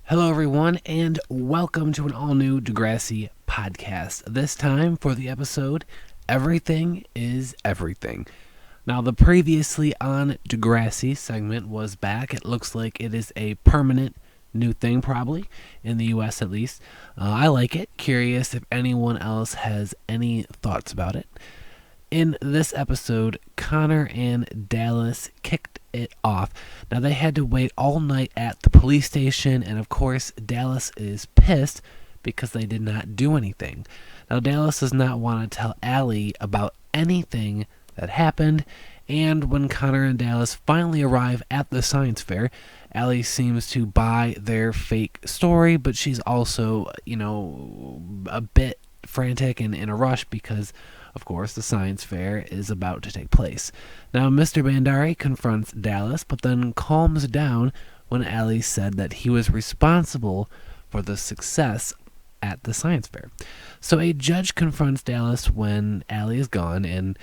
Hello, everyone, and welcome to an all-new Degrassi podcast. This time for the episode, Everything is Everything. Now, the previously on Degrassi segment was back. It looks like it is a permanent new thing, probably, in the U.S. at least. I like it. Curious if anyone else has any thoughts about it. In this episode, Connor and Dallas kicked it off. Now, they had to wait all night at the police station, and of course, Dallas is pissed because they did not do anything. Now, Dallas does not want to tell Allie about anything that happened, and when Connor and Dallas finally arrive at the science fair, Allie seems to buy their fake story, but she's also, a bit frantic and in a rush because, of course, the science fair is about to take place. Now, Mr. Bandari confronts Dallas, but then calms down when Allie said that he was responsible for the success at the science fair. So a judge confronts Dallas when Allie is gone, and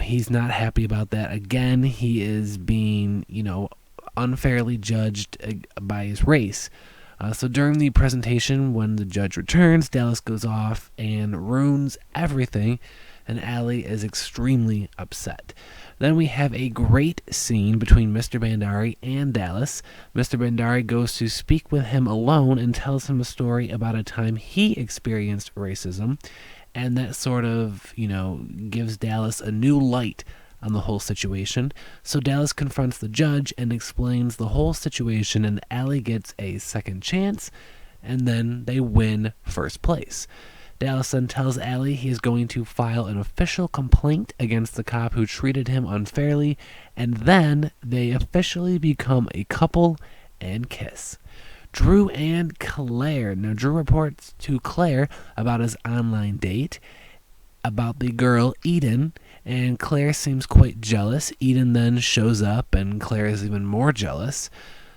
he's not happy about that. Again, he is being, unfairly judged by his race. So during the presentation, when the judge returns, Dallas goes off and ruins everything, and Allie is extremely upset. Then we have a great scene between Mr. Bandari and Dallas. Mr. Bandari goes to speak with him alone and tells him a story about a time he experienced racism, and that sort of, gives Dallas a new light on the whole situation. So Dallas confronts the judge and explains the whole situation, and Allie gets a second chance, and then they win first place. Dallas then tells Allie he is going to file an official complaint against the cop who treated him unfairly, and then they officially become a couple and kiss. Drew and Claire. Now, Drew reports to Claire about his online date, about the girl Eden, and Claire seems quite jealous. Eden then shows up, and Claire is even more jealous.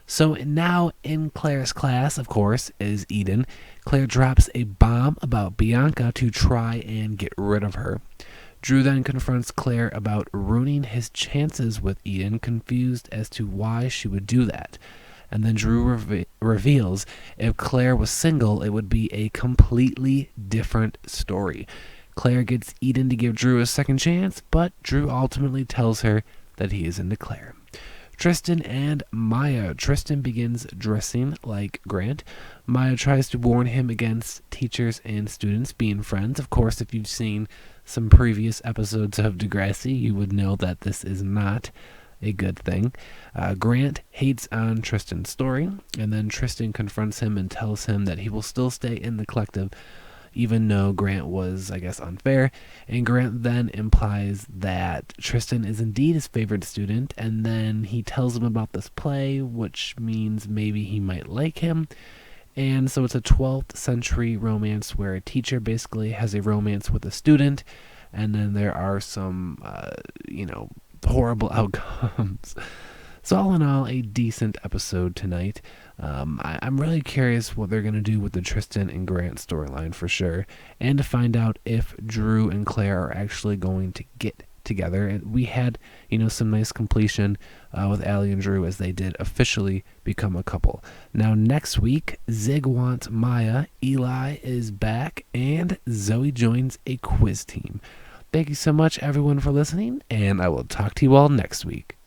So now in Claire's class, of course, is Eden. Claire drops a bomb about Bianca to try and get rid of her. Drew then confronts Claire about ruining his chances with Eden, confused as to why she would do that. And then Drew reveals if Claire was single, it would be a completely different story. Claire gets Eden to give Drew a second chance, but Drew ultimately tells her that he is into Claire. Tristan and Maya. Tristan begins dressing like Grant. Maya tries to warn him against teachers and students being friends. Of course, if you've seen some previous episodes of Degrassi, you would know that this is not a good thing. Grant hates on Tristan's story, and then Tristan confronts him and tells him that he will still stay in the collective even though Grant was, unfair. And Grant then implies that Tristan is indeed his favorite student, and then he tells him about this play, which means maybe he might like him. And so it's a 12th century romance where a teacher basically has a romance with a student, and then there are some, horrible outcomes. So all in all, a decent episode tonight. I'm really curious what they're going to do with the Tristan and Grant storyline for sure, and to find out if Drew and Claire are actually going to get together. And we had, some nice completion with Allie and Drew as they did officially become a couple. Now next week, Zig wants Maya, Eli is back, and Zoe joins a quiz team. Thank you so much, everyone, for listening, and I will talk to you all next week.